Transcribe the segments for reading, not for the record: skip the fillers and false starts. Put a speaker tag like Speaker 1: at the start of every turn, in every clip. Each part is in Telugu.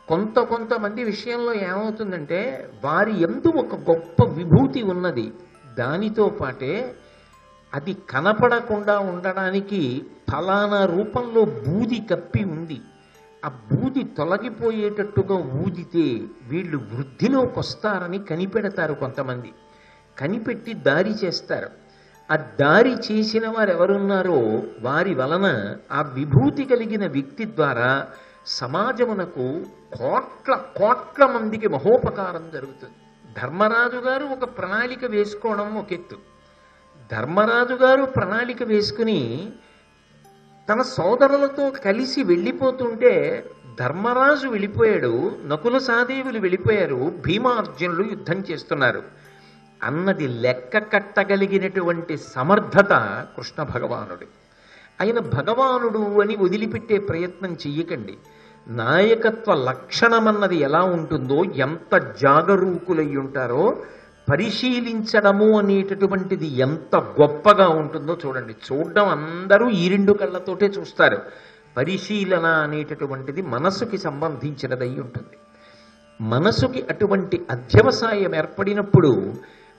Speaker 1: కొంతమంది విషయంలో ఏమవుతుందంటే వారి యందు ఒక గొప్ప విభూతి ఉన్నది, దానితో పాటే అది కనపడకుండా ఉండడానికి ఫలానా రూపంలో బూది కప్పి ఉంది. ఆ బూది తొలగిపోయేటట్టుగా ఊదితే వీళ్ళు వృద్ధిలోకి వస్తారని కనిపెడతారు కొంతమంది. కనిపెట్టి దారి చేస్తారు. ఆ దారి చేసిన వారు ఎవరున్నారో వారి వలన ఆ విభూతి కలిగిన వ్యక్తి ద్వారా సమాజమునకు కోట్ల కోట్ల మందికి మహోపకారం జరుగుతుంది. ధర్మరాజు గారు ఒక ప్రణాళిక వేసుకోవడం ఒక ఎత్తు. ధర్మరాజు గారు ప్రణాళిక వేసుకుని తన సోదరులతో కలిసి వెళ్ళిపోతుంటే ధర్మరాజు వెళ్ళిపోయాడు, నకుల సహదేవులు వెళ్ళిపోయారు, భీమార్జునులు యుద్ధం చేస్తున్నారు అన్నది లెక్క కట్టగలిగినటువంటి సమర్థత కృష్ణ భగవానుడు. ఆయన భగవానుడు అని వదిలిపెట్టే ప్రయత్నం చెయ్యకండి. నాయకత్వ లక్షణమన్నది ఎలా ఉంటుందో, ఎంత జాగరూకులై ఉంటారో, పరిశీలించడము అనేటటువంటిది ఎంత గొప్పగా ఉంటుందో చూడండి. చూడడం అందరూ ఈ రెండు కళ్ళతోటే చూస్తారు. పరిశీలన అనేటటువంటిది మనసుకి సంబంధించినదై ఉంటుంది. మనసుకి అటువంటి అధ్యవసాయం ఏర్పడినప్పుడు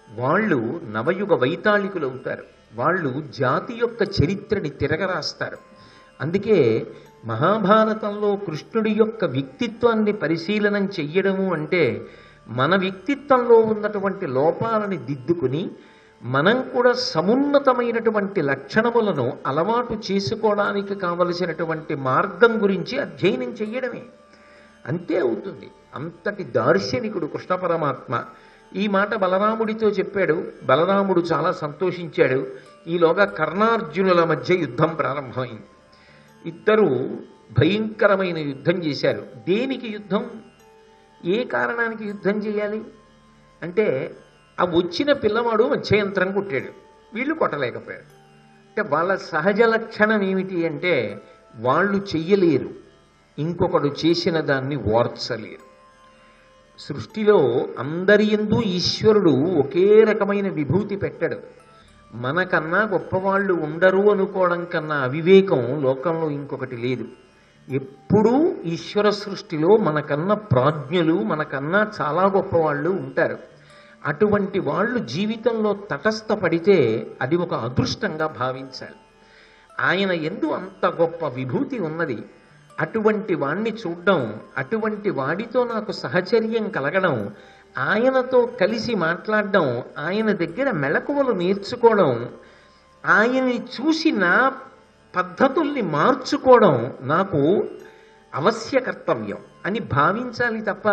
Speaker 1: వాళ్ళు నవయుగ వైతాళికులు అవుతారు. వాళ్ళు జాతి యొక్క చరిత్రని తిరగరాస్తారు. అందుకే మహాభారతంలో కృష్ణుడి యొక్క వ్యక్తిత్వాన్ని పరిశీలనం చెయ్యడము అంటే మన వ్యక్తిత్వంలో ఉన్నటువంటి లోపాలని దిద్దుకుని మనం కూడా సమున్నతమైనటువంటి లక్షణములను అలవాటు చేసుకోవడానికి కావలసినటువంటి మార్గం గురించి అధ్యయనం చెయ్యడమే. అంతే అవుతుంది. అంతటి దార్శనికుడు కృష్ణ పరమాత్మ. ఈ మాట బలరాముడితో చెప్పాడు. బలరాముడు చాలా సంతోషించాడు. ఈలోగా కర్ణార్జునుల మధ్య యుద్ధం ప్రారంభమైంది. ఇద్దరు భయంకరమైన యుద్ధం చేశారు. దేనికి యుద్ధం? ఏ కారణానికి యుద్ధం చేయాలి అంటే, ఆ వచ్చిన పిల్లవాడు మత్స్యయంత్రం కొట్టాడు, వీళ్ళు కొట్టలేకపోయారు. అంటే వాళ్ళ సహజ లక్షణం ఏమిటి అంటే, వాళ్ళు చెయ్యలేరు, ఇంకొకడు చేసిన దాన్ని ఓర్చలేరు. సృష్టిలో అందరి యందు ఈశ్వరుడు ఒకే రకమైన విభూతి పెట్టాడు. మనకన్నా గొప్పవాళ్ళు ఉండరు అనుకోవడం కన్నా అవివేకం లోకంలో ఇంకొకటి లేదు. ఎప్పుడూ ఈశ్వర సృష్టిలో మనకన్నా ప్రాజ్ఞులు, మనకన్నా చాలా గొప్పవాళ్ళు ఉంటారు. అటువంటి వాళ్ళు జీవితంలో తటస్థపడితే అది ఒక అదృష్టంగా భావించాలి. ఆయన యందు అంత గొప్ప విభూతి ఉన్నది. అటువంటి వాణ్ణి చూడడం, అటువంటి వాడితో నాకు సహచర్యం కలగడం, ఆయనతో కలిసి మాట్లాడడం, ఆయన దగ్గర మెళకువలు నేర్చుకోవడం, ఆయన్ని చూసి నా పద్ధతుల్ని మార్చుకోవడం నాకు అవశ్య కర్తవ్యం అని భావించాలి తప్ప,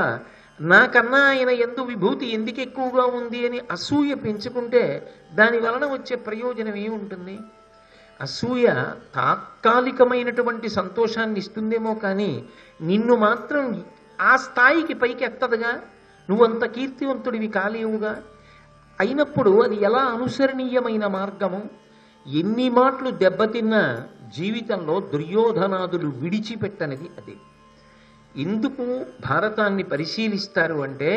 Speaker 1: నాకన్నా ఆయన యందు విభూతి ఎందుకు ఎక్కువగా ఉంది అని అసూయ పెంచుకుంటే దాని వలన వచ్చే ప్రయోజనం ఏముంటుంది? అసూయ తాత్కాలికమైనటువంటి సంతోషాన్ని ఇస్తుందేమో కానీ నిన్ను మాత్రం ఆ స్థాయికి పైకి ఎత్తదుగా. నువ్వంత కీర్తివంతుడివి కాలేవుగా. అయినప్పుడు అది ఎలా అనుసరణీయమైన మార్గము? ఎన్ని మాటలు దెబ్బతిన్నా జీవితంలో దుర్యోధనాదులు విడిచిపెట్టనిది అదే. ఎందుకు భారతాన్ని పరిశీలిస్తారు అంటే,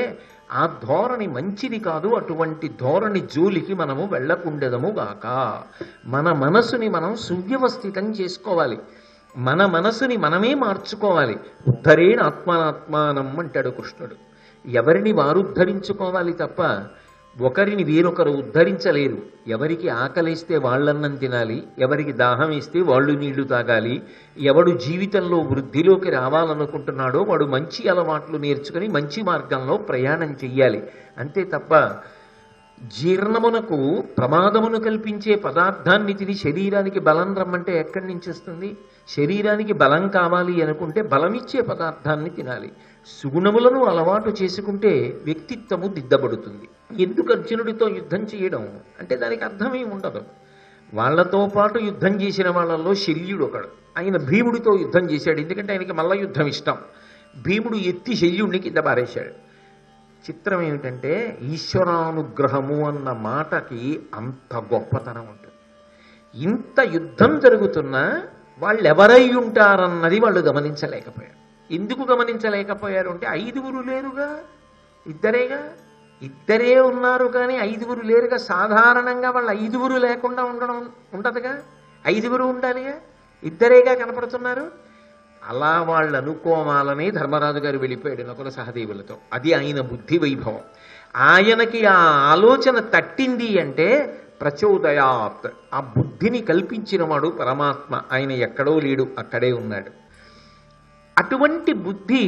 Speaker 1: ఆ ధోరణి మంచిది కాదు, అటువంటి ధోరణి జోలికి మనము వెళ్ళకుండెదము గాక. మన మనసుని మనం సువ్యవస్థితం చేసుకోవాలి. మన మనసుని మనమే మార్చుకోవాలి. ఉద్ధరేణ ఆత్మానాత్మానం అంటాడు కృష్ణుడు. ఎవరిని వారు ఉద్ధరించుకోవాలి తప్ప ఒకరిని వేరొకరు ఉద్ధరించలేరు. ఎవరికి ఆకలిస్తే వాళ్ళన్నం తినాలి, ఎవరికి దాహం వేస్తే వాళ్ళు నీళ్లు తాగాలి. ఎవడు జీవితంలో వృద్ధిలోకి రావాలనుకుంటున్నాడో వాడు మంచి అలవాట్లు నేర్చుకుని మంచి మార్గంలో ప్రయాణం చెయ్యాలి. అంతే తప్ప జీర్ణమునకు ప్రమాదమును కల్పించే పదార్థాన్ని తిని శరీరానికి బలం రమ్మంటే ఎక్కడి నుంచి వస్తుంది? శరీరానికి బలం కావాలి అనుకుంటే బలమిచ్చే పదార్థాన్ని తినాలి. సుగుణములను అలవాటు చేసుకుంటే వ్యక్తిత్వము దిద్దబడుతుంది. ఎందుకు అర్జునుడితో యుద్ధం చేయడం అంటే దానికి అర్థమేమి ఉండదు. వాళ్లతో పాటు యుద్ధం చేసిన వాళ్ళల్లో శల్యుడు ఒకడు. ఆయన భీముడితో యుద్ధం చేశాడు, ఎందుకంటే ఆయనకి మల్ల యుద్ధం ఇష్టం. భీముడు ఎత్తి శల్యుడిని కింద పారేశాడు. చిత్రం ఏమిటంటే, ఈశ్వరానుగ్రహము అన్న మాటకి అంత గొప్పతనం ఉంటుంది. ఇంత యుద్ధం జరుగుతున్నా వాళ్ళు ఎవరై ఉంటారన్నది వాళ్ళు గమనించలేకపోయారు. ఎందుకు గమనించలేకపోయారు అంటే, ఐదుగురు లేరుగా, ఇద్దరేగా. ఇద్దరే ఉన్నారు కానీ ఐదుగురు లేరుగా. సాధారణంగా వాళ్ళు ఐదుగురు లేకుండా ఉండదుగా, ఐదుగురు ఉండాలిగా, ఇద్దరేగా కనపడుతున్నారు. అలా వాళ్ళు అనుకోవాలని ధర్మరాజు గారు వెళ్ళిపోయాడు నకుల సహదేవులతో. అది ఆయన బుద్ధి వైభవం. ఆయనకి ఆ ఆలోచన తట్టింది అంటే ప్రచోదయాత్, ఆ బుద్ధిని కల్పించినవాడు పరమాత్మ. ఆయన ఎక్కడో లేడు, అక్కడే ఉన్నాడు. అటువంటి బుద్ధి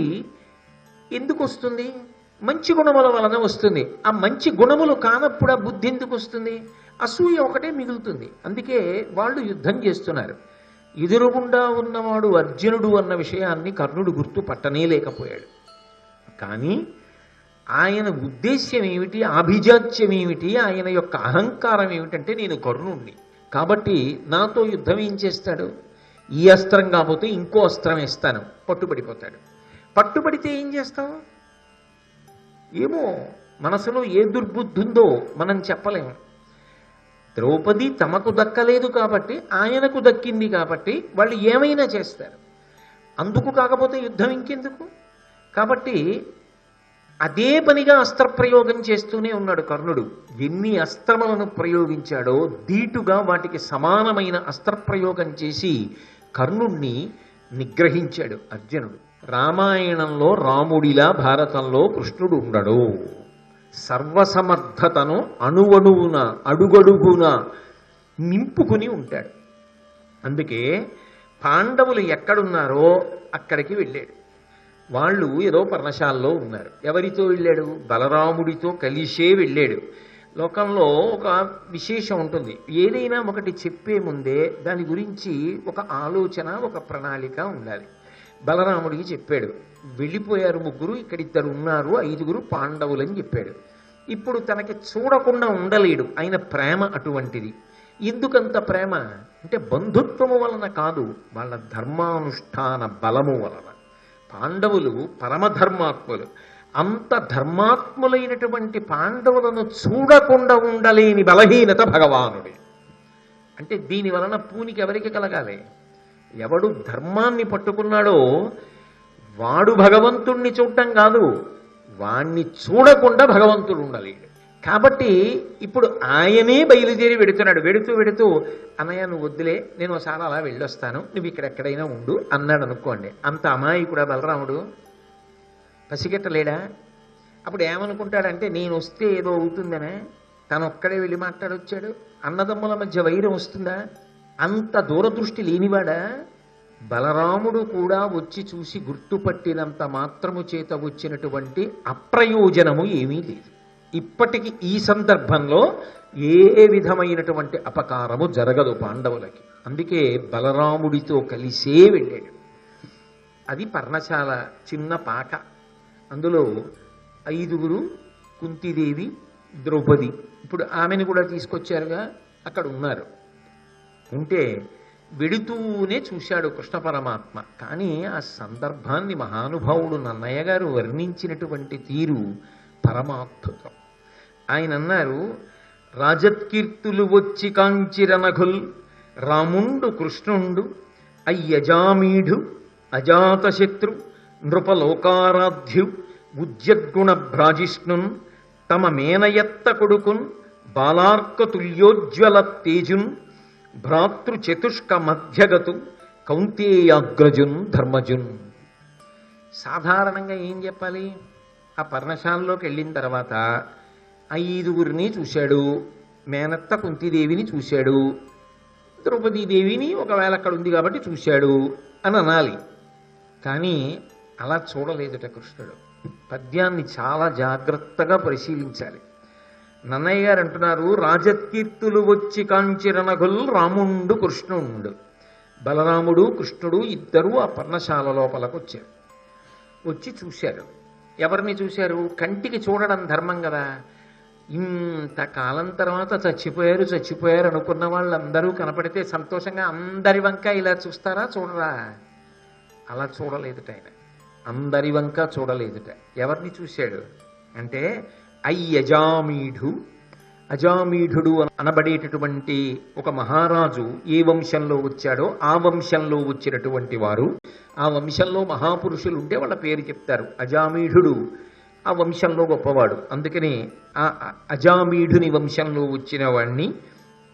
Speaker 1: ఎందుకు వస్తుంది? మంచి గుణముల వలన వస్తుంది. ఆ మంచి గుణములు కానప్పుడు ఆ బుద్ధి ఎందుకు వస్తుంది? అసూయ ఒకటే మిగులుతుంది. అందుకే వాళ్ళు యుద్ధం చేస్తున్నారు. ఎదురుగుండా ఉన్నవాడు అర్జునుడు అన్న విషయాన్ని కర్ణుడు గుర్తు పట్టనే లేకపోయాడు. కానీ ఆయన ఉద్దేశ్యం ఏమిటి, ఆభిజాత్యం ఏమిటి, ఆయన యొక్క అహంకారం ఏమిటంటే నేను కర్ణుణ్ణి కాబట్టి నాతో యుద్ధం ఏం చేస్తాడు? ఈ అస్త్రం కాకపోతే ఇంకో అస్త్రం వేస్తాను. పట్టుబడిపోతాడు. పట్టుబడితే ఏం చేస్తావు? ఏమో మనసులో ఏ దుర్బుద్ధి ఉందో మనం చెప్పలేము. ద్రౌపది తమకు దక్కలేదు కాబట్టి ఆయనకు దక్కింది కాబట్టి వాళ్ళు ఏమైనా చేస్తారు. అందుకు కాకపోతే యుద్ధం ఇంకెందుకు? కాబట్టి అదే పనిగా అస్త్రప్రయోగం చేస్తూనే ఉన్నాడు కర్ణుడు. ఎన్ని అస్త్రములను ప్రయోగించాడో ధీటుగా వాటికి సమానమైన అస్త్రప్రయోగం చేసి కర్ణుణ్ణి నిగ్రహించాడు అర్జునుడు. రామాయణంలో రాముడిలా భారతంలో కృష్ణుడు ఉండడు. సర్వసమర్థతను అణువణువున అడుగడుగున నింపుకుని ఉంటాడు. అందుకే పాండవులు ఎక్కడున్నారో అక్కడికి వెళ్ళాడు. వాళ్ళు ఏదో పర్ణశాలలో ఉన్నారు. ఎవరితో వెళ్ళాడు? బలరాముడితో కలిసే వెళ్ళాడు. లోకంలో ఒక విశేషం ఉంటుంది. ఏదైనా ఒకటి చెప్పే ముందే దాని గురించి ఒక ఆలోచన, ఒక ప్రణాళిక ఉండాలి. బలరాముడికి చెప్పాడు, వెళ్ళిపోయారు ముగ్గురు, ఇక్కడ ఇద్దరు ఉన్నారు, 5గురు పాండవులని చెప్పాడు. ఇప్పుడు తనకి చూడకుండా ఉండలేడు. ఆయన ప్రేమ అటువంటిది. ఎందుకంత ప్రేమ అంటే బంధుత్వము వలన కాదు, వాళ్ళ ధర్మానుష్ఠాన బలము వలన. పాండవులు పరమధర్మాత్ములు. అంత ధర్మాత్ములైనటువంటి పాండవులను చూడకుండా ఉండలేని బలహీనత భగవానుడి. అంటే దీని వలన పూనికి ఎవరికి కలగాలి? ఎవడు ధర్మాన్ని పట్టుకున్నాడో వాడు భగవంతుణ్ణి చూడటం కాదు, వాణ్ణి చూడకుండా భగవంతుడు ఉండలేడు. కాబట్టి ఇప్పుడు ఆయనే బయలుదేరి వెడుతున్నాడు. వెడుతూ అన్నయ్య నువ్వు వద్దులే, నేను ఒకసారి అలా వెళ్ళొస్తాను, నువ్వు ఇక్కడెక్కడైనా ఉండు అన్నాడు అనుకోండి. అంత అమాయకుడా బలరాముడు? పసిగట్టలేడా? అప్పుడు ఏమనుకుంటాడంటే నేను వస్తే ఏదో అవుతుందనే తను ఒక్కడే వెళ్ళి మాట్లాడొచ్చాడు. అన్నదమ్ముల మధ్య వైరం వస్తుందా? అంత దూరదృష్టి లేనివాడా? బలరాముడు కూడా వచ్చి చూసి గుర్తుపట్టినంత మాత్రము చేత వచ్చినటువంటి అప్రయోజనము ఏమీ లేదు. ఇప్పటికి ఈ సందర్భంలో ఏ విధమైనటువంటి అపకారము జరగదు పాండవులకి. అందుకే బలరాముడితో కలిసే వెళ్ళాడు. అది పర్ణశాల, చిన్న పాక. అందులో 5గురు, కుంతీదేవి, ద్రౌపది. ఇప్పుడు ఆమెను కూడా తీసుకొచ్చారుగా, అక్కడ ఉన్నారు. ఉంటే వెడుతూనే చూశాడు కృష్ణ పరమాత్మ. కానీ ఆ సందర్భాన్ని మహానుభావుడు నన్నయ్య గారు వర్ణించినటువంటి తీరు పరమాద్భుతం. ఆయన అన్నారు, రాజత్కీర్తులు వచ్చి కాంచిరనఘుల్ రాముండు కృష్ణుండు అయ్యజామీఢు అజాతశత్రు నృపలోకారాధ్యు ఉజ్జద్గుణ భ్రాజిష్ణున్ తమ మేనయత్త కొడుకున్ బాలార్కతుల్యోజ్వల తేజున్ భ్రాతృచతుష్క మధ్యగతు కౌంతేయాగ్రజున్ ధర్మజున్. సాధారణంగా ఏం చెప్పాలి? ఆ పర్ణశాలలోకి వెళ్ళిన తర్వాత 5గురిని చూశాడు, మేనత్త కుంతీదేవిని చూశాడు, ద్రౌపదీదేవిని ఒకవేళ అక్కడ ఉంది కాబట్టి చూశాడు అని అనాలి. కానీ అలా చూడలేదుట కృష్ణుడు. పద్యాన్ని చాలా జాగ్రత్తగా పరిశీలించాలి. నన్నయ్య గారు అంటున్నారు, రాజకీర్తులు వచ్చి కాంచిరనగుల్ రాముండు కృష్ణుండు. బలరాముడు కృష్ణుడు ఇద్దరు ఆ పర్ణశాల లోపలకు వచ్చారు. వచ్చి చూశారు. ఎవరిని చూశారు? కంటికి చూడడం ధర్మం కదా. ఇంతకాలం తర్వాత చచ్చిపోయారు అనుకున్న వాళ్ళందరూ కనపడితే సంతోషంగా అందరి వంక ఇలా చూస్తారా? చూడరా? అలా చూడలేదుట ఆయన. అందరి వంక చూడలేదుట. ఎవరిని చూశాడు అంటే అయ్యజామీఢు. అజామీఢుడు అనబడేటటువంటి ఒక మహారాజు ఏ వంశంలో వచ్చాడో ఆ వంశంలో వచ్చినటువంటి వారు, ఆ వంశంలో మహాపురుషులు ఉంటే వాళ్ళ పేరు చెప్తారు. అజామీఢుడు ఆ వంశంలో గొప్పవాడు. అందుకని ఆ అజామీఢుని వంశంలో వచ్చిన వాణ్ణి,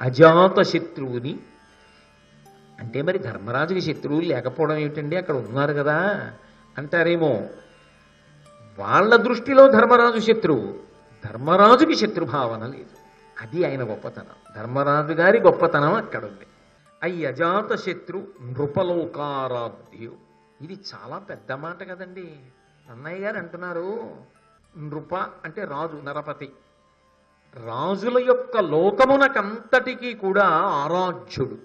Speaker 1: అజాతశత్రువుని, అంటే మరి ధర్మరాజుకి శత్రువులు లేకపోవడం ఏమిటండి, అక్కడ ఉన్నారు కదా అంటారేమో. వాళ్ళ దృష్టిలో ధర్మరాజు శత్రువు, ధర్మరాజుకి శత్రుభావన లేదు. అది ఆయన గొప్పతనం, ధర్మరాజు గారి గొప్పతనం అక్కడ ఉంది. అయ్యజాత శత్రు నృపలోకారాధ్యు. ఇది చాలా పెద్ద మాట కదండి. అన్నయ్య గారు అంటున్నారు, నృప అంటే రాజు, నరపతి, రాజుల యొక్క లోకమునకంతటికీ కూడా ఆరాధ్యుడు.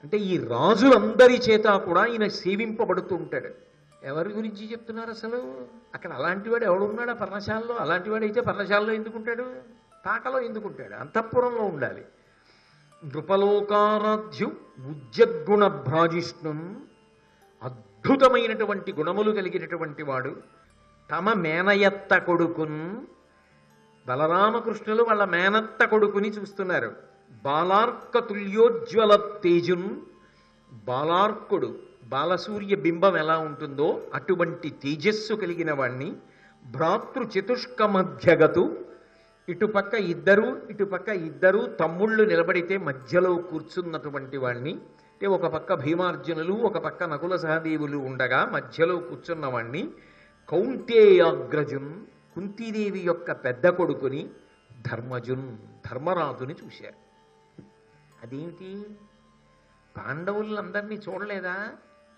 Speaker 1: అంటే ఈ రాజులందరి చేత కూడా ఈయన సేవింపబడుతూ ఉంటాడు. ఎవరి గురించి చెప్తున్నారు అసలు? అక్కడ అలాంటివాడు ఎవడున్నాడా పర్ణశాలలో? అలాంటివాడు అయితే పర్ణశాలలో ఎందుకుంటాడు, తాకలో ఎందుకుంటాడు? అంతఃపురంలో ఉండాలి. నృపలోకారాధ్యు ఉజ్జద్గుణ భ్రాజిష్ణుం. అద్భుతమైనటువంటి గుణములు కలిగినటువంటి వాడు. తమ మేనయత్త కొడుకున్, బలరామకృష్ణులు వాళ్ళ మేనత్త కొడుకుని చూస్తున్నారు. బాలార్క తుల్యోజ్వల తేజున్. బాలార్కుడు, బాలసూర్య బింబం ఎలా ఉంటుందో అటువంటి తేజస్సు కలిగిన వాణ్ణి. భ్రాతృ చతుష్క మధ్యగతు. ఇటుపక్క ఇద్దరు తమ్ముళ్ళు నిలబడితే మధ్యలో కూర్చున్నటువంటి వాణ్ణి. అంటే ఒక పక్క భీమార్జునులు, ఒక పక్క నకుల సహదేవులు ఉండగా మధ్యలో కూర్చున్నవాణ్ణి. కౌంతేయాగ్రజున్, కుంతీదేవి యొక్క పెద్ద కొడుకుని. ధర్మజున్, ధర్మరాజుని చూశారు. అదేమిటి, పాండవులందరినీ చూడలేదా?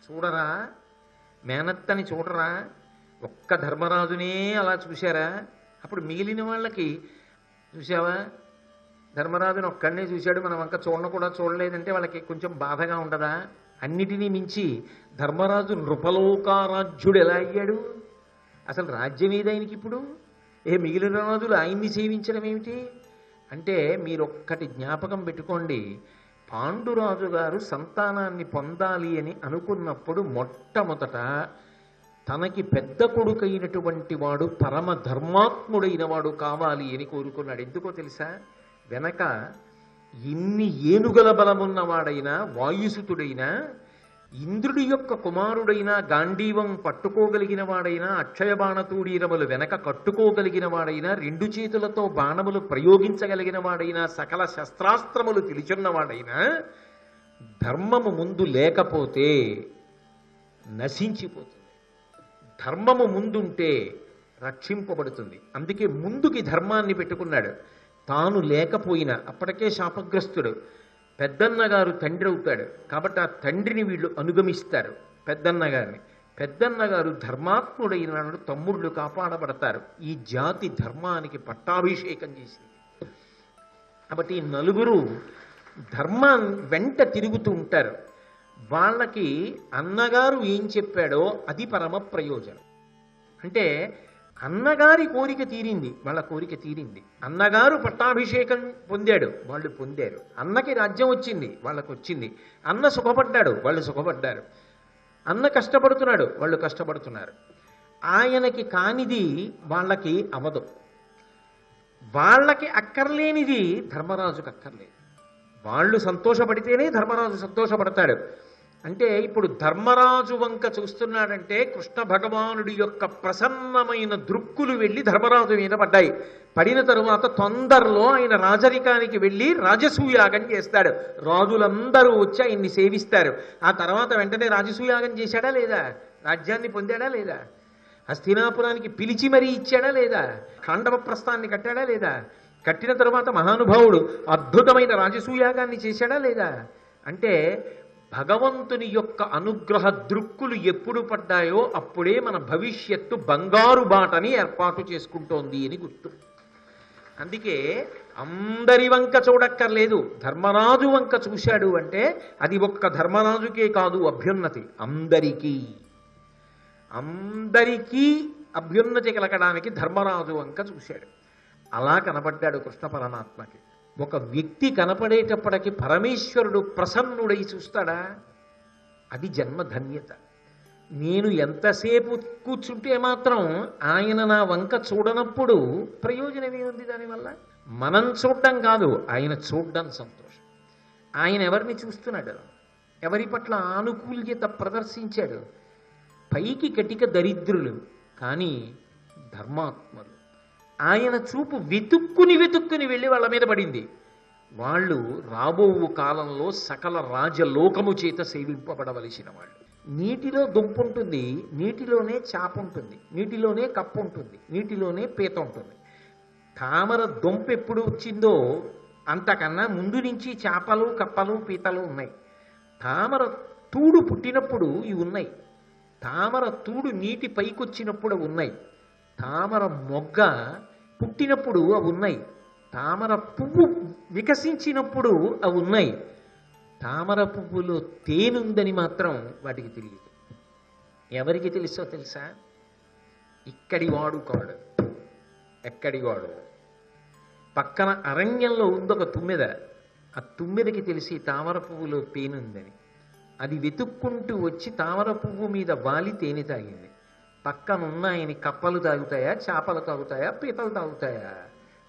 Speaker 1: చూడరా? మేనత్తని చూడరా? ఒక్క ధర్మరాజునే అలా చూశారా? అప్పుడు మిగిలిన వాళ్ళకి చూసావా, ధర్మరాజుని ఒక్కడనే చూశాడు, మనం వంక కూడా చూడలేదంటే వాళ్ళకి కొంచెం బాధగా ఉండదా? అన్నిటినీ మించి ధర్మరాజు నృపలోకారాజ్యుడు ఎలా అయ్యాడు? అసలు రాజ్యం ఏదైనకి ఇప్పుడు? మిగిలిన రాజులు ఆయన్ని సేవించడం ఏమిటి అంటే, మీరొక్కటి జ్ఞాపకం పెట్టుకోండి. పాండురాజు గారు సంతానాన్ని పొందాలి అని అనుకున్నప్పుడు మొట్టమొదట తనకి పెద్ద కొడుకైనటువంటి వాడు పరమ ధర్మాత్ముడైన వాడు కావాలి అని కోరుకున్నాడు. ఎందుకో తెలుసా? వెనక ఎన్ని ఏనుగల బలమున్నవాడైనా, వాయుసుతుడైనా, ఇంద్రుడి యొక్క కుమారుడైనా, గాంధీవం పట్టుకోగలిగిన వాడైనా, అక్షయ బాణతూడీరములు వెనక కట్టుకోగలిగిన వాడైనా, రెండు చేతులతో బాణములు ప్రయోగించగలిగిన వాడైనా, సకల శస్త్రాస్త్రములు తెలిచున్నవాడైనా, ధర్మము ముందు లేకపోతే నశించిపోతుంది. ధర్మము ముందుంటే రక్షింపబడుతుంది. అందుకే ముందుకి ధర్మాన్ని పెట్టుకున్నాడు. తాను లేకపోయినా, అప్పటికే శాపగ్రస్తుడు, పెద్దన్నగారు తండ్రి అవుతాడు కాబట్టి ఆ తండ్రిని వీళ్ళు అనుగమిస్తారు పెద్దన్నగారిని. పెద్దన్నగారు ధర్మాత్ముడైన తమ్ముళ్ళు కాపాడబడతారు. ఈ జాతి ధర్మానికి పట్టాభిషేకం చేసింది. కాబట్టి ఈ నలుగురు ధర్మం వెంట తిరుగుతూ ఉంటారు. వాళ్ళకి అన్నగారు ఏం చెప్పాడో అది పరమ ప్రయోజనం. అంటే అన్నగారి కోరిక తీరింది, వాళ్ళ కోరిక తీరింది. అన్నగారు పట్టాభిషేకం పొందాడు, వాళ్ళు పొందారు. అన్నకి రాజ్యం వచ్చింది, వాళ్ళకు వచ్చింది. అన్న సుఖపడ్డాడు, వాళ్ళు సుఖపడ్డారు. అన్న కష్టపడుతున్నాడు, వాళ్ళు కష్టపడుతున్నారు. ఆయనకి కానిది వాళ్ళకి అవదు. వాళ్ళకి అక్కర్లేనిది ధర్మరాజుకు అక్కర్లేదు. వాళ్ళు సంతోషపడితేనే ధర్మరాజు సంతోషపడతాడు. అంటే ఇప్పుడు ధర్మరాజు వంక చూస్తున్నాడంటే కృష్ణ భగవానుడి యొక్క ప్రసన్నమైన దృక్కులు వెళ్ళి ధర్మరాజు మీద పడ్డాయి. పడిన తరువాత తొందరలో ఆయన రాజరికానికి వెళ్ళి రాజసూయాగం చేస్తాడు. రాజులందరూ వచ్చి ఆయన్ని సేవిస్తారు. ఆ తర్వాత వెంటనే రాజసూయాగం చేశాడా లేదా? రాజ్యాన్ని పొందాడా లేదా? హస్తినాపురానికి పిలిచి మరీ ఇచ్చాడా లేదా? ఖాండవ ప్రస్థాన్ని కట్టాడా లేదా? కట్టిన తరువాత మహానుభావుడు అద్భుతమైన రాజసూయాగాన్ని చేశాడా లేదా? అంటే భగవంతుని యొక్క అనుగ్రహ దృక్కులు ఎప్పుడు పడ్డాయో అప్పుడే మన భవిష్యత్తు బంగారు బాటని ఏర్పాటు చేసుకుంటోంది అని గుర్తు. అందుకే అందరి వంక చూడక్కర్లేదు, ధర్మరాజు వంక చూశాడు అంటే అది ఒక్క ధర్మరాజుకే కాదు అభ్యున్నతి, అందరికీ అభ్యున్నతి కలగడానికి ధర్మరాజు వంక చూశాడు. అలా కనపడ్డాడు కృష్ణ పరమాత్మకి. ఒక వ్యక్తి కనపడేటప్పటికి పరమేశ్వరుడు ప్రసన్నుడై చూస్తాడా? అది జన్మధన్యత. నేను ఎంతసేపు కూర్చుంటే మాత్రం ఆయన నా వంక చూడనప్పుడు ప్రయోజనం ఏముంది దానివల్ల? మనం చూడడం కాదు, ఆయన చూడడం సంతోషం. ఆయన ఎవరిని చూస్తున్నాడు? ఎవరి పట్ల ఆనుకూల్యత ప్రదర్శించాడు? పైకి కటిక దరిద్రులు కానీ ధర్మాత్మలు. ఆయన చూపు వెతుక్కుని వెళ్ళి వాళ్ళ మీద పడింది. వాళ్ళు రాబో కాలంలో సకల రాజలోకము చేత సేవింపబడవలసిన వాళ్ళు. నీటిలో దుంప ఉంటుంది, నీటిలోనే చాప ఉంటుంది, నీటిలోనే కప్ప ఉంటుంది, నీటిలోనే పీత ఉంటుంది. తామర దుంప ఎప్పుడు వచ్చిందో అంతకన్నా ముందు నుంచి చేపలు కప్పలు పీతలు ఉన్నాయి. తామర తూడు పుట్టినప్పుడు ఇవి ఉన్నాయి. తామర తూడు నీటి పైకొచ్చినప్పుడు అవి ఉన్నాయి. తామర మొగ్గ పుట్టినప్పుడు అవి ఉన్నాయి. తామర పువ్వు వికసించినప్పుడు అవి ఉన్నాయి. తామర పువ్వులో తేనుందని మాత్రం వాటికి తెలియదు. ఎవరికి తెలుసో తెలుసా? ఇక్కడి వాడు కాడు, ఎక్కడి వాడు. పక్కన అరణ్యంలో ఉందొక తుమ్మెద. ఆ తుమ్మెదకి తెలిసి తామర పువ్వులో తేనుందని. అది వెతుక్కుంటూ వచ్చి తామర పువ్వు మీద వాలి తేనె తాగింది. పక్కనున్నాయని కప్పలు తాగుతాయా, చేపలు తాగుతాయా, పీతలు తాగుతాయా?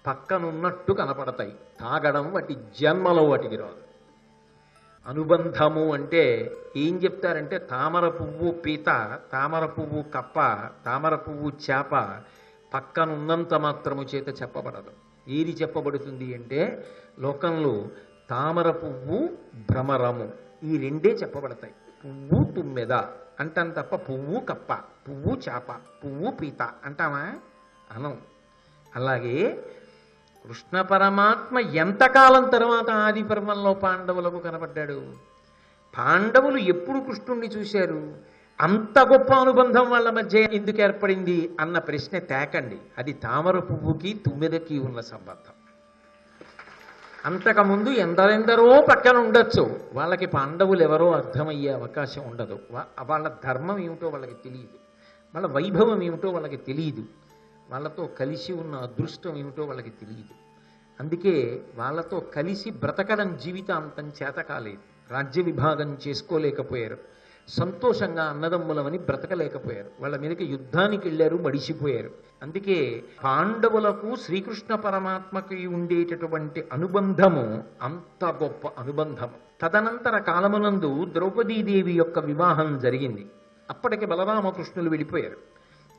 Speaker 1: పక్కనున్నట్టు కనపడతాయి. తాగడం వాటి జన్మలో వాటికి రాదు. అనుబంధము అంటే ఏం చెప్తారంటే తామర పువ్వు పీత, తామర పువ్వు కప్ప, తామర పువ్వు చేప పక్కనున్నంత మాత్రము చేత చెప్పబడదు. ఏది చెప్పబడుతుంది అంటే లోకంలో తామర పువ్వు భ్రమరము ఈ రెండే చెప్పబడతాయి. పువ్వు తుమ్మెద అంటాం తప్ప పువ్వు కప్ప, పువ్వు చేప, పువ్వు పీత అంటామా? అనం. అలాగే కృష్ణ పరమాత్మ ఎంతకాలం తర్వాత ఆది పర్వంలో పాండవులకు కనపడ్డాడు? పాండవులు ఎప్పుడు కృష్ణుణ్ణి చూశారు? అంత గొప్ప అనుబంధం వాళ్ళ మధ్య ఎందుకు ఏర్పడింది అన్న ప్రశ్న తేకండి. అది తామర పువ్వుకి తుమ్మెదకి ఉన్న సంబంధం. అంతకుముందు ఎందరెందరో పక్కన ఉండొచ్చు, వాళ్ళకి పాండవులు ఎవరో అర్థమయ్యే అవకాశం ఉండదు. వాళ్ళ ధర్మం ఏమిటో వాళ్ళకి తెలియదు, వాళ్ళ వైభవం ఏమిటో వాళ్ళకి తెలియదు, వాళ్ళతో కలిసి ఉన్న అదృష్టం ఏమిటో వాళ్ళకి తెలియదు. అందుకే వాళ్ళతో కలిసి బ్రతకడం జీవితాంతం చేత కాలేదు. రాజ్య విభాగం చేసుకోలేకపోయారు. సంతోషంగా అన్నదమ్ములమని బ్రతకలేకపోయారు. వాళ్ళ మీదకి యుద్ధానికి వెళ్ళారు, మడిసిపోయారు. అందుకే పాండవులకు శ్రీకృష్ణ పరమాత్మకి ఉండేటటువంటి అనుబంధము అంత గొప్ప అనుబంధము. తదనంతర కాలమునందు ద్రౌపదీదేవి యొక్క వివాహం జరిగింది. అప్పటికి బలరామకృష్ణులు వెళ్ళిపోయారు.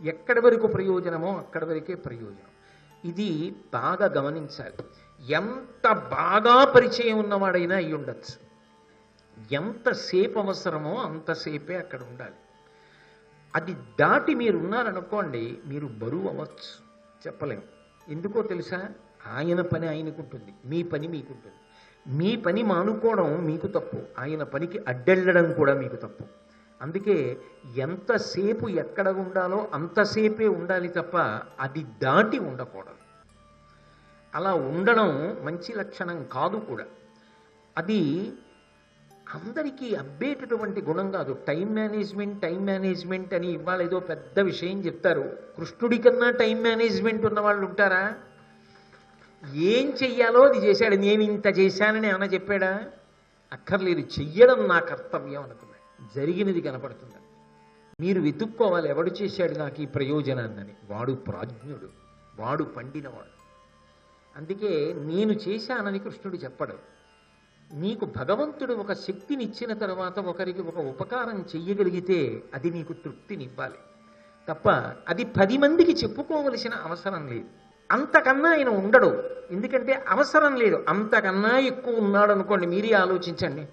Speaker 1: ఎక్కడి వరకు ప్రయోజనమో అక్కడి వరకే ప్రయోజనం. ఇది బాగా గమనించాలి. ఎంత బాగా పరిచయం ఉన్నవాడైనా అయి ఉండొచ్చు, ఎంతసేపు అవసరమో అంతసేపే అక్కడ ఉండాలి. అది దాటి మీరు ఉన్నారనుకోండి, మీరు బరువు అవ్వచ్చు, చెప్పలేము. ఎందుకో తెలుసా? ఆయన పని ఆయనకుంటుంది, మీ పని మీకుంటుంది. మీ పని మానుకోవడం మీకు తప్పు, ఆయన పనికి అడ్డెళ్ళడం కూడా మీకు తప్పు. అందుకే ఎంతసేపు ఎక్కడ ఉండాలో అంతసేపే ఉండాలి తప్ప అది దాటి ఉండకూడదు. అలా ఉండడం మంచి లక్షణం కాదు కూడా. అది అందరికీ అబ్బేటటువంటి గుణం కాదు. టైం మేనేజ్మెంట్ అని ఇవాళ ఏదో పెద్ద విషయం చెప్తారు. కృష్ణుడి కన్నా టైం మేనేజ్మెంట్ ఉన్న వాళ్ళు ఉంటారా? ఏం చెయ్యాలో అది చేశాడు. నేను ఇంత చేశానని ఏమైనా చెప్పాడా? అక్కర్లేదు, చెయ్యడం నా కర్తవ్యం అనుకున్నాడు. జరిగినది కనపడుతుంది. మీరు వెతుక్కోవాలి, ఎవడు చేశాడు నాకు ఈ ప్రయోజనాన్ని. వాడు ప్రాజ్ఞుడు, వాడు పండినవాడు. అందుకే నేను చేశానని కృష్ణుడు చెప్పడు. నీకు భగవంతుడు ఒక శక్తిని ఇచ్చిన తర్వాత ఒకరికి ఒక ఉపకారం చెయ్యగలిగితే అది నీకు తృప్తినివ్వాలి తప్ప అది 10 మందికి చెప్పుకోవలసిన అవసరం లేదు. అంతకన్నా ఆయన ఉండడు, ఎందుకంటే అవసరం లేదు. అంతకన్నా ఎక్కువ ఉన్నాడు అనుకోండి, మీరే ఆలోచించండి.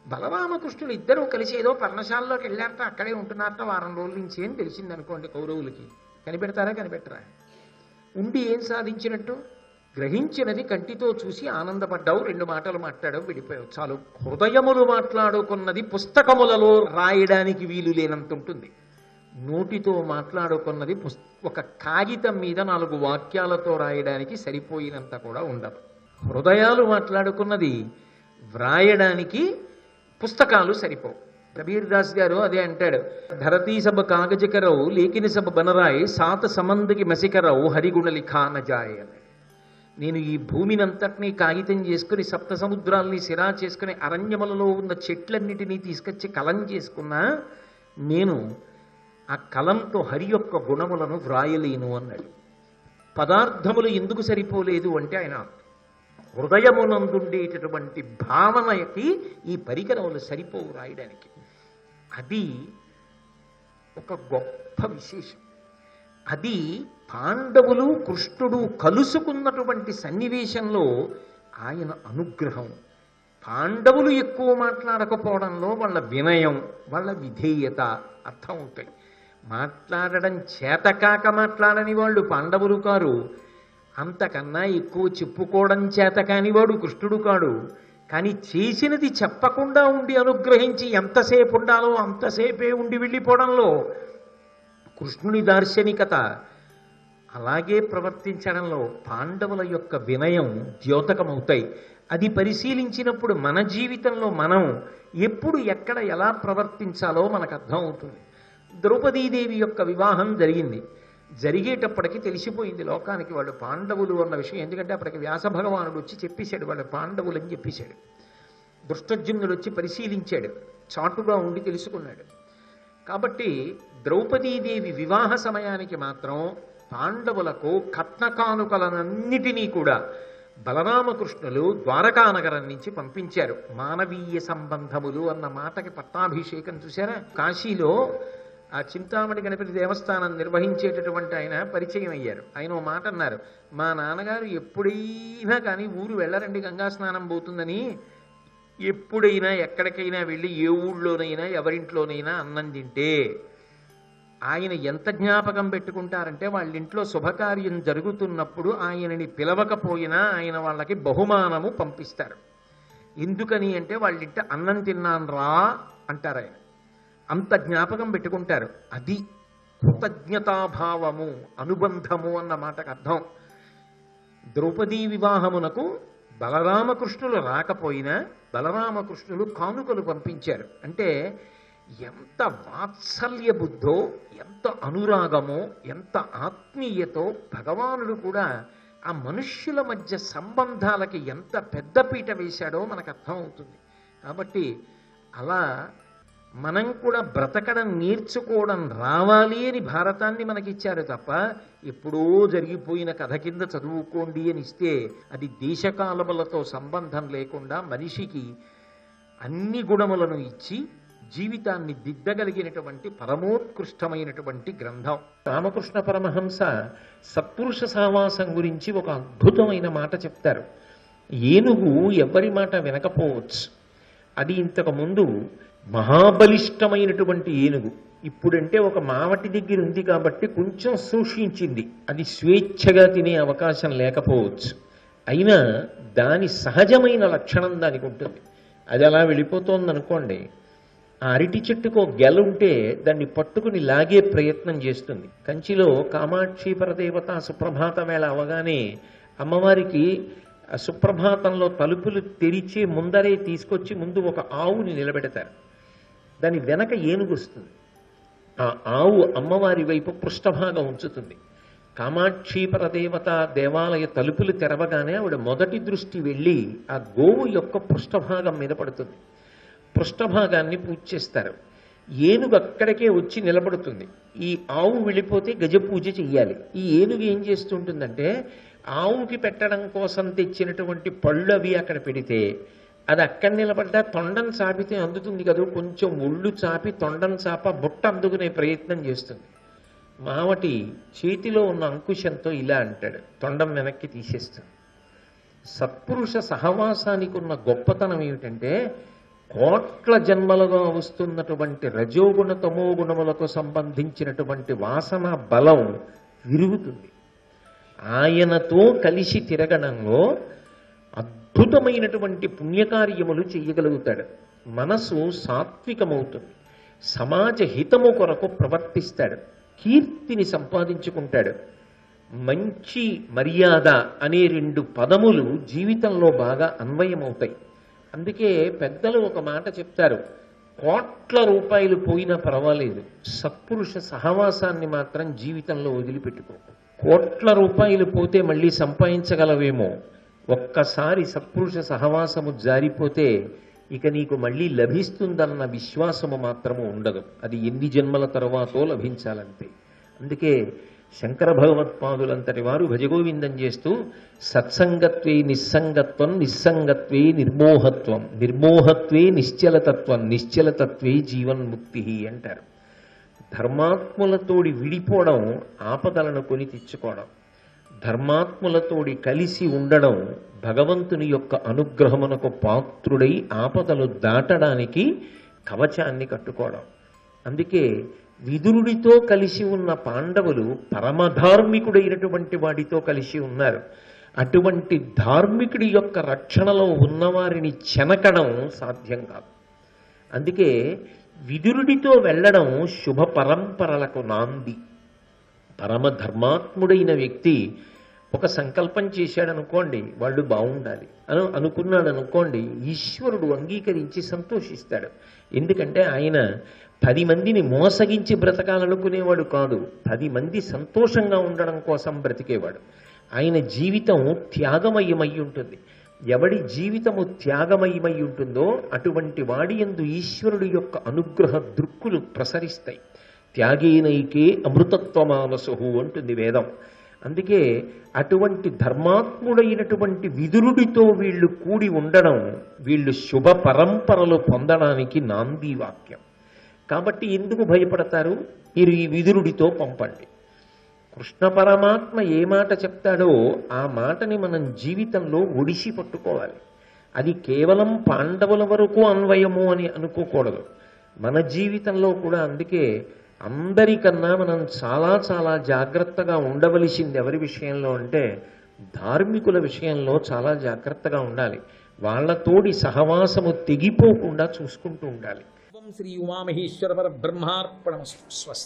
Speaker 1: బలరామకృష్ణులు ఇద్దరూ కలిసి ఏదో పర్ణశాలలోకి వెళ్ళారట, అక్కడే ఉంటున్నారట వారం రోజుల నుంచి అని తెలిసింది అనుకోండి. కౌరవులకి కనిపెడతారా? కనిపెట్టరా? ఉండి ఏం సాధించినట్టు? గ్రహించినది కంటితో చూసి ఆనందపడ్డావు, 2 మాటలు మాట్లాడావు, విడిపోయావు, చాలు. హృదయములు మాట్లాడుకున్నది పుస్తకములలో రాయడానికి వీలు లేనంత ఉంటుంది. నోటితో మాట్లాడుకున్నది ఒక కాగితం మీద 4 వాక్యాలతో రాయడానికి సరిపోయినంత కూడా ఉండదు. హృదయాలు మాట్లాడుకున్నది వ్రాయడానికి పుస్తకాలు సరిపోవు. కబీర్ దాస్ గారు అదే అంటాడు, ధరతీ సబ కాగజకరవు లేకిని సబ బనరాయ్ సాత సమందికి మసికరవు హరిగుణ లిఖాన జాయ్ అన్నాడు. నేను ఈ భూమినంతటినీ కాగితం చేసుకుని, 7 సముద్రాల్ని సిరా చేసుకుని, అరణ్యములలో ఉన్న చెట్లన్నిటినీ తీసుకొచ్చి కలం చేసుకున్నా నేను ఆ కలంతో హరి యొక్క గుణములను వ్రాయలేను అన్నాడు. పదార్థములు ఎందుకు సరిపోలేదు అంటే ఆయన హృదయమునందుండేటటువంటి భావనకి ఈ పరికరములు సరిపోవు రాయడానికి. అది ఒక గొప్ప విశేషం. అది పాండవులు కృష్ణుడు కలుసుకున్నటువంటి సన్నివేశంలో ఆయన అనుగ్రహం. పాండవులు ఎక్కువ మాట్లాడకపోవడంలో వాళ్ళ వినయం, వాళ్ళ విధేయత అర్థం అవుతాయి. మాట్లాడడం చేతకాక మాట్లాడని వాళ్ళు పాండవులు కారు, అంతకన్నా ఎక్కువ చెప్పుకోవడం చేత కానివాడు కృష్ణుడు కాడు. కానీ చేసినది చెప్పకుండా ఉండి అనుగ్రహించి ఎంతసేపు ఉండాలో అంతసేపే ఉండి వెళ్ళిపోవడంలో కృష్ణుని దార్శనికత, అలాగే ప్రవర్తించడంలో పాండవుల యొక్క వినయం ద్యోతకమవుతాయి. అది పరిశీలించినప్పుడు మన జీవితంలో మనం ఎప్పుడు ఎక్కడ ఎలా ప్రవర్తించాలో మనకు అర్థం అవుతుంది. ద్రౌపదీదేవి యొక్క వివాహం జరిగింది. జరిగేటప్పటికి తెలిసిపోయింది లోకానికి వాళ్ళు పాండవులు అన్న విషయం. ఎందుకంటే అప్పటికి వ్యాస భగవానుడు వచ్చి చెప్పేశాడు వాళ్ళు పాండవులు అని చెప్పేశాడు. దృష్టజ్యుమ్నుడు వచ్చి పరిశీలించాడు, చాటుగా ఉండి తెలుసుకున్నాడు. కాబట్టి ద్రౌపదీదేవి వివాహ సమయానికి మాత్రం పాండవులకు కట్న కానుకలనన్నిటినీ కూడా బలరామకృష్ణులు ద్వారకానగరం నుంచి పంపించారు. మానవీయ సంబంధములు అన్న మాటకి పట్టాభిషేకం చూసారా? కాశీలో ఆ చింతామణి గణపతి దేవస్థానం నిర్వహించేటటువంటి ఆయన పరిచయం అయ్యారు. ఆయన ఓ మాట అన్నారు, మా నాన్నగారు ఎప్పుడైనా కానీ ఊరు వెళ్ళరండి గంగా స్నానం పోతుందని, ఎప్పుడైనా ఎక్కడికైనా వెళ్ళి ఏ ఊళ్ళోనైనా ఎవరింట్లోనైనా అన్నం తింటే ఆయన ఎంత జ్ఞాపకం పెట్టుకుంటారంటే వాళ్ళ ఇంట్లో శుభకార్యం జరుగుతున్నప్పుడు ఆయనని పిలవకపోయినా ఆయన వాళ్ళకి బహుమానము పంపిస్తారు. ఎందుకని అంటే వాళ్ళింట అన్నం తిన్నాను రా అంటారు ఆయన. అంత జ్ఞాపకం పెట్టుకుంటారు. అది కృతజ్ఞతాభావము, అనుబంధము అన్న మాటకు అర్థం. ద్రౌపదీ వివాహమునకు బలరామకృష్ణులు రాకపోయినా బలరామకృష్ణులు కానుకలు పంపించారు. అంటే ఎంత వాత్సల్య బుద్ధో, ఎంత అనురాగమో, ఎంత ఆత్మీయతో భగవానుడు కూడా ఆ మనుష్యుల మధ్య సంబంధాలకి ఎంత పెద్దపీట వేశాడో మనకు అర్థం అవుతుంది. కాబట్టి అలా మనం కూడా బ్రతకడం నేర్చుకోవడం రావాలి అని భారతాన్ని మనకిచ్చారు తప్ప ఎప్పుడో జరిగిపోయిన కథ కింద చదువుకోండి అని ఇస్తే అది దేశకాలములతో సంబంధం లేకుండా మనిషికి అన్ని గుణములను ఇచ్చి జీవితాన్ని దిద్దగలిగినటువంటి పరమోత్కృష్టమైనటువంటి గ్రంథం. రామకృష్ణ పరమహంస సత్పురుష సహవాసం గురించి ఒక అద్భుతమైన మాట చెప్తారు. ఏనుగు ఎవ్వరి మాట వినకపోవచ్చు. అది ఇంతకు ముందు మహాబలిష్టమైనటువంటి ఏనుగు. ఇప్పుడంటే ఒక మావటి దగ్గర ఉంది కాబట్టి కొంచెం సూక్షించింది, అది స్వేచ్ఛగా తినే అవకాశం లేకపోవచ్చు. అయినా దాని సహజమైన లక్షణం దానికి ఉంటుంది. అది అలా వెళ్ళిపోతోంది అనుకోండి, ఆ అరటి చెట్టుకు గెల ఉంటే దాన్ని పట్టుకుని లాగే ప్రయత్నం చేస్తుంది. కంచిలో కామాక్షి పరదేవత సుప్రభాత వేళ అవగానే అమ్మవారికి సుప్రభాతంలో తలుపులు తెరిచే ముందరే తీసుకొచ్చి ముందు ఒక ఆవుని నిలబెడతారు. దాని వెనక ఏనుగు వస్తుంది. ఆ ఆవు అమ్మవారి వైపు పృష్ఠభాగం ఉంచుతుంది. కామాక్షి పరదేవత దేవాలయ తలుపులు తెరవగానే ఆవిడ మొదటి దృష్టి వెళ్ళి ఆ గోవు యొక్క పృష్ఠభాగం మీద పడుతుంది. పృష్ఠభాగాన్ని పూజ చేస్తారు. ఏనుగు అక్కడికే వచ్చి నిలబడుతుంది. ఈ ఆవు వెళ్ళిపోతే గజ పూజ చెయ్యాలి. ఈ ఏనుగు ఏం చేస్తుంటుందంటే ఆవుకి పెట్టడం కోసం తెచ్చినటువంటి పళ్ళు అవి అక్కడ పెడితే అది అక్కడ నిలబడ్డా తొండం చాపితే అందుతుంది కదా, కొంచెం ఒళ్ళు చాపి తొండం చాప బుట్ట అందుకునే ప్రయత్నం చేస్తుంది. మావటి చేతిలో ఉన్న అంకుశంతో ఇలా అంటాడు, తొండం వెనక్కి తీసేస్తుంది. సత్పురుష సహవాసానికి ఉన్న గొప్పతనం ఏమిటంటే కోట్ల జన్మలుగా వస్తున్నటువంటి రజోగుణ తమో గుణములకు సంబంధించినటువంటి వాసన బలం విరుగుతుంది. ఆయనతో కలిసి తిరగడంలో అద్భుతమైనటువంటి పుణ్యకార్యములు చెయ్యగలుగుతాడు. మనసు సాత్వికమవుతుంది. సమాజ హితము కొరకు ప్రవర్తిస్తాడు. కీర్తిని సంపాదించుకుంటాడు. మంచి మర్యాద అనే 2 పదములు జీవితంలో బాగా అన్వయమవుతాయి. అందుకే పెద్దలు ఒక మాట చెప్తారు, కోట్ల రూపాయలు పోయినా పర్వాలేదు, సత్పురుష సహవాసాన్ని మాత్రం జీవితంలో వదిలిపెట్టుకో. కోట్ల రూపాయలు పోతే మళ్ళీ సంపాదించగలవేమో, ఒక్కసారి సత్పురుష సహవాసము జారిపోతే ఇక నీకు మళ్ళీ లభిస్తుందన్న విశ్వాసము మాత్రము ఉండదు. అది ఎన్ని జన్మల తర్వాతో లభించాలంతే. అందుకే శంకర భగవత్పాదులంతటి వారు భజగోవిందం చేస్తూ సత్సంగత్వే నిస్సంగత్వం, నిస్సంగత్వే నిర్మోహత్వం, నిర్మోహత్వే నిశ్చలతత్వం, నిశ్చలతత్వే జీవన్ముక్తి అంటారు. ధర్మాత్ములతోడి విడిపోవడం ఆపదలను కొని తెచ్చుకోవడం. ధర్మాత్ములతోడి కలిసి ఉండడం భగవంతుని యొక్క అనుగ్రహమునకు పాత్రుడై ఆపదలు దాటడానికి కవచాన్ని కట్టుకోవడం. అందుకే విదురుడితో కలిసి ఉన్న పాండవులు పరమధార్మికుడైనటువంటి వాడితో కలిసి ఉన్నారు. అటువంటి ధార్మికుడి యొక్క రక్షణలో ఉన్నవారిని చెనకడం సాధ్యం కాదు. అందుకే విదురుడితో వెళ్ళడం శుభ పరంపరలకు నాంది. పరమధర్మాత్ముడైన వ్యక్తి ఒక సంకల్పం చేశాడనుకోండి, వాళ్ళు బాగుండాలి అనుకున్నాడు అనుకోండి, ఈశ్వరుడు అంగీకరించి సంతోషిస్తాడు. ఎందుకంటే ఆయన 10 మందిని మోసగించి బ్రతకాలనుకునేవాడు కాదు, 10 మంది సంతోషంగా ఉండడం కోసం బ్రతికేవాడు. ఆయన జీవితం త్యాగమయమై ఉంటుంది. ఎవడి జీవితము త్యాగమయమై ఉంటుందో అటువంటి వాడి యందు ఈశ్వరుడి యొక్క అనుగ్రహ దృక్కులు ప్రసరిస్తాయి. త్యాగేనైకే అమృతత్వమానసు అంటుంది వేదం. అందుకే అటువంటి ధర్మాత్ముడైనటువంటి విదురుడితో వీళ్ళు కూడి ఉండడం, వీళ్ళు శుభ పరంపరలు పొందడానికి నాంది వాక్యం. కాబట్టి ఎందుకు భయపడతారు? మీరు ఈ విదురుడితో పంపండి. కృష్ణ పరమాత్మ ఏ మాట చెప్తాడో ఆ మాటని మనం జీవితంలో ఒడిసి పట్టుకోవాలి. అది కేవలం పాండవుల వరకు అన్వయము అని అనుకోకూడదు. మన జీవితంలో కూడా అందుకే అందరికన్నా మనం చాలా చాలా జాగ్రత్తగా ఉండవలసింది ఎవరి విషయంలో అంటే ధార్మికుల విషయంలో చాలా జాగ్రత్తగా ఉండాలి. వాళ్ళతోడి సహవాసము తెగిపోకుండా చూసుకుంటూ ఉండాలి.
Speaker 2: శ్రీ ఉమామహేశ్వర పరబ్రహ్మార్పణమస్తు. స్వస్తి.